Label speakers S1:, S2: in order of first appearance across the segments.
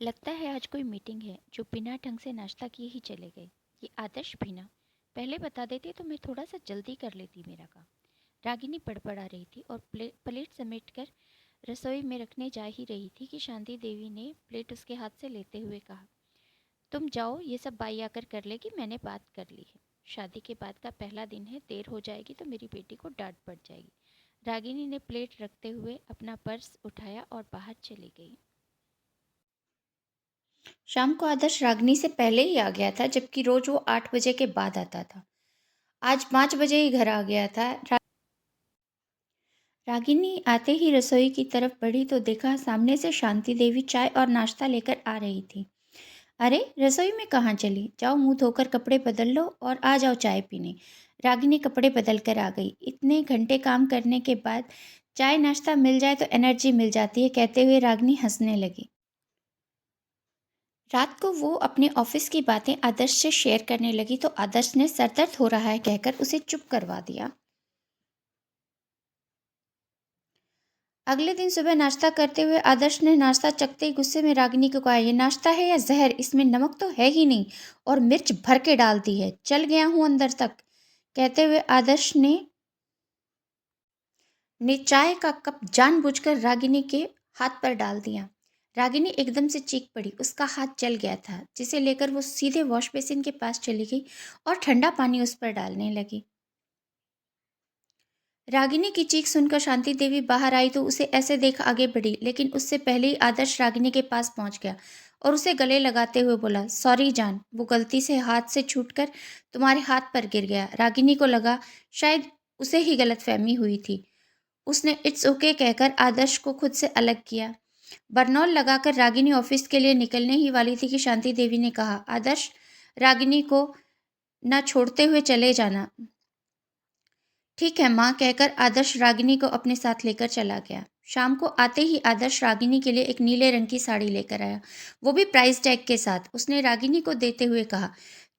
S1: लगता है आज कोई मीटिंग है जो बिना ढंग से नाश्ता किए ही चले गए। ये आदर्श भी ना। पहले बता देते तो मैं थोड़ा सा जल्दी कर लेती मेरा काम। रागिनी बड़बड़ा रही थी और प्लेट समेट कर रसोई में रखने जा ही रही थी कि शांति देवी ने प्लेट उसके हाथ से लेते हुए कहा, तुम जाओ, ये सब बाई आकर कर लेगी, मैंने बात कर ली है। शादी के बाद का पहला दिन है, देर हो जाएगी तो मेरी बेटी को डांट पड़ जाएगी। रागिनी ने प्लेट रखते हुए अपना पर्स उठाया और बाहर चली गई।
S2: शाम को आदर्श रागिनी से पहले ही आ गया था, जबकि रोज वो 8 बजे के बाद आता था। आज 5 बजे ही घर आ गया था। रागिनी आते ही रसोई की तरफ बढ़ी तो देखा सामने से शांति देवी चाय और नाश्ता लेकर आ रही थी। अरे, रसोई में कहाँ चली? जाओ मुंह धोकर कपड़े बदल लो और आ जाओ चाय पीने। रागिनी कपड़े बदल कर आ गई। इतने घंटे काम करने के बाद चाय नाश्ता मिल जाए तो एनर्जी मिल जाती है, कहते हुए रागिनी हंसने लगी। रात को वो अपने ऑफिस की बातें आदर्श से शेयर करने लगी तो आदर्श ने सर दर्द हो रहा है कहकर उसे चुप करवा दिया। अगले दिन सुबह नाश्ता करते हुए आदर्श ने नाश्ता चखते ही गुस्से में रागिनी को कहा, ये नाश्ता है या जहर? इसमें नमक तो है ही नहीं और मिर्च भर के डाल दी है। चल गया हूं अंदर तक, कहते हुए आदर्श ने चाय का कप जानबूझकर रागिनी के हाथ पर डाल दिया। रागिनी एकदम से चीख पड़ी। उसका हाथ जल गया था, जिसे लेकर वो सीधे वॉश बेसिन के पास चली गई और ठंडा पानी उस पर डालने लगी। रागिनी की चीख सुनकर शांति देवी बाहर आई तो उसे ऐसे देख आगे बढ़ी, लेकिन उससे पहले ही आदर्श रागिनी के पास पहुंच गया और उसे गले लगाते हुए बोला, सॉरी जान, वो गलती से हाथ से छूटकर तुम्हारे हाथ पर गिर गया। रागिनी को लगा शायद उसे ही गलतफहमी हुई थी। उसने इट्स ओके कहकर आदर्श को खुद से अलग किया। बरनौल लगाकर रागिनी ऑफिस के लिए निकलने ही वाली थी कि शांति देवी ने कहा, आदर्श, रागिनी को न छोड़ते हुए चले जाना। ठीक है माँ, कहकर आदर्श रागिनी को अपने साथ लेकर चला गया। शाम को आते ही आदर्श रागिनी के लिए एक नीले रंग की साड़ी लेकर आया, वो भी प्राइस टैग के साथ। उसने रागिनी को देते हुए कहा,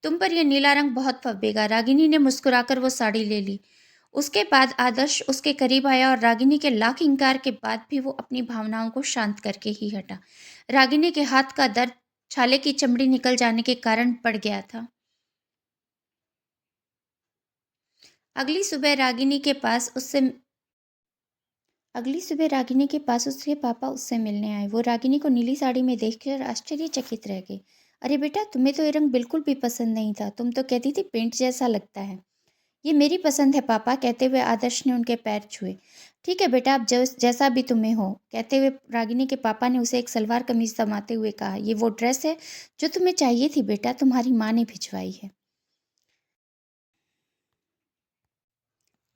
S2: तुम पर यह नीला रंग बहुत फब्बेगा। रागिनी ने मुस्कुराकर वो साड़ी ले ली। उसके बाद आदर्श उसके करीब आया और रागिनी के लाख इंकार के बाद भी वो अपनी भावनाओं को शांत करके ही हटा। रागिनी के हाथ का दर्द छाले की चमड़ी निकल जाने के कारण बढ़ गया था। अगली सुबह रागिनी के पास उससे अगली सुबह रागिनी के पास उसके पापा उससे मिलने आए। वो रागिनी को नीली साड़ी में देखकर आश्चर्यचकित रह गए। अरे बेटा, तुम्हें तो ये रंग बिल्कुल भी पसंद नहीं था, तुम तो कहती थी पेंट जैसा लगता है। ये मेरी पसंद है पापा, कहते हुए आदर्श ने उनके पैर छुए। ठीक है बेटा, अब जैसा भी तुम्हें हो, कहते हुए रागिनी के पापा ने उसे एक सलवार कमीज थमाते हुए कहा, ये वो ड्रेस है जो तुम्हें चाहिए थी बेटा, तुम्हारी माँ ने भिजवाई है।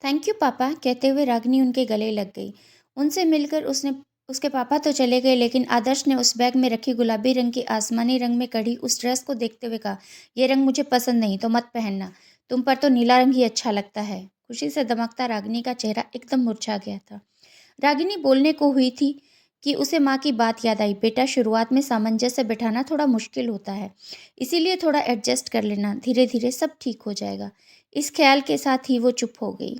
S2: थैंक यू पापा, कहते हुए रागिनी उनके गले लग गई। उनसे मिलकर उसके पापा तो चले गए, लेकिन आदर्श ने उस बैग में रखी गुलाबी रंग की आसमानी रंग में कढ़ी उस ड्रेस को देखते हुए कहा, यह रंग मुझे पसंद नहीं तो मत पहनना, तुम पर तो नीला रंग ही अच्छा लगता है। खुशी से दमकता रागिनी का चेहरा एकदम मुरझा गया था। रागिनी बोलने को हुई थी कि उसे माँ की बात याद आई, बेटा शुरुआत में सामंजस्य बिठाना थोड़ा मुश्किल होता है, इसीलिए थोड़ा एडजस्ट कर लेना, धीरे धीरे सब ठीक हो जाएगा। इस ख्याल के साथ ही वो चुप हो गई।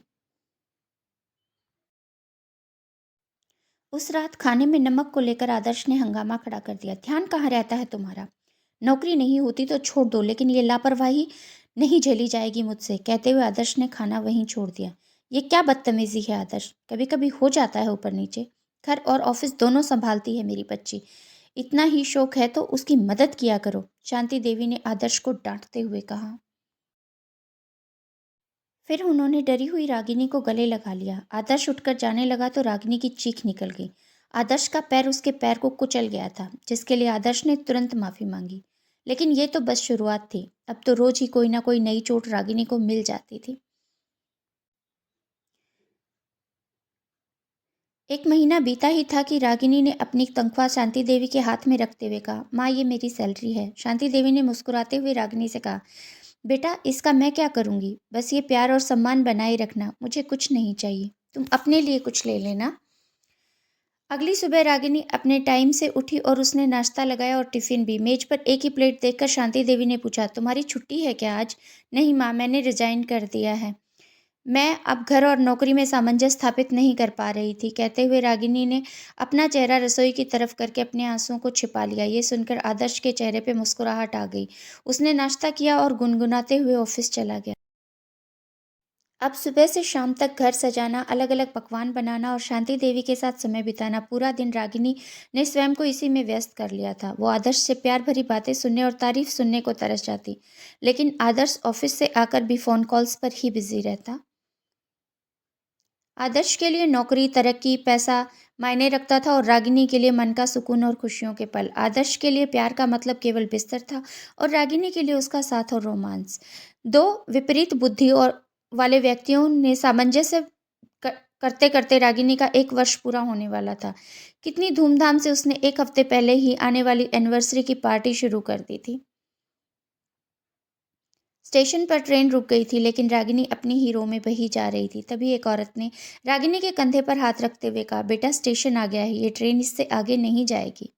S2: उस रात खाने में नमक को लेकर आदर्श ने हंगामा खड़ा कर दिया। ध्यान कहाँ रहता है तुम्हारा? नौकरी नहीं होती तो छोड़ दो, लेकिन ये लापरवाही नहीं झेली जाएगी मुझसे, कहते हुए आदर्श ने खाना वहीं छोड़ दिया। ये क्या बदतमीजी है आदर्श, कभी कभी हो जाता है ऊपर नीचे। घर और ऑफिस दोनों संभालती है मेरी बच्ची, इतना ही शौक है तो उसकी मदद किया करो, शांति देवी ने आदर्श को डांटते हुए कहा। फिर उन्होंने डरी हुई रागिनी को गले लगा लिया। आदर्श उठकर जाने लगा तो रागिनी की चीख निकल गई। आदर्श का पैर उसके पैर को कुचल गया था, जिसके लिए आदर्श ने तुरंत माफी मांगी। लेकिन ये तो बस शुरुआत थी, अब तो रोज ही कोई ना कोई नई चोट रागिनी को मिल जाती थी। एक महीना बीता ही था कि रागिनी ने अपनी तनख्वाह शांति देवी के हाथ में रखते हुए कहा, माँ ये मेरी सैलरी है। शांति देवी ने मुस्कुराते हुए रागिनी से कहा, बेटा इसका मैं क्या करूँगी, बस ये प्यार और सम्मान बनाए रखना, मुझे कुछ नहीं चाहिए, तुम अपने लिए कुछ ले लेना। अगली सुबह रागिनी अपने टाइम से उठी और उसने नाश्ता लगाया और टिफिन भी। मेज पर एक ही प्लेट देखकर शांति देवी ने पूछा, तुम्हारी छुट्टी है क्या आज? नहीं माँ, मैंने रिजाइन कर दिया है। मैं अब घर और नौकरी में सामंजस्य स्थापित नहीं कर पा रही थी, कहते हुए रागिनी ने अपना चेहरा रसोई की तरफ करके अपने आंसुओं को छिपा लिया। ये सुनकर आदर्श के चेहरे पे मुस्कुराहट आ गई। उसने नाश्ता किया और गुनगुनाते हुए ऑफिस चला गया। अब सुबह से शाम तक घर सजाना, अलग-अलग पकवान बनाना और शांति देवी के साथ समय बिताना, पूरा दिन रागिनी ने स्वयं को इसी में व्यस्त कर लिया था। वो आदर्श से प्यार भरी बातें सुनने और तारीफ सुनने को तरस जाती, लेकिन आदर्श ऑफिस से आकर भी फ़ोन कॉल्स पर ही बिज़ी रहता। आदर्श के लिए नौकरी, तरक्की, पैसा मायने रखता था और रागिनी के लिए मन का सुकून और खुशियों के पल। आदर्श के लिए प्यार का मतलब केवल बिस्तर था और रागिनी के लिए उसका साथ और रोमांस। दो विपरीत बुद्धि और वाले व्यक्तियों ने सामंजस्य क करते-करते रागिनी का 1 वर्ष पूरा होने वाला था। कितनी धूमधाम से उसने 1 हफ्ते पहले ही आने वाली एनिवर्सरी की पार्टी शुरू कर दी थी। स्टेशन पर ट्रेन रुक गई थी, लेकिन रागिनी अपनी ही रो में बही जा रही थी। तभी एक औरत ने रागिनी के कंधे पर हाथ रखते हुए कहा, बेटा स्टेशन आ गया है, ये ट्रेन इससे आगे नहीं जाएगी।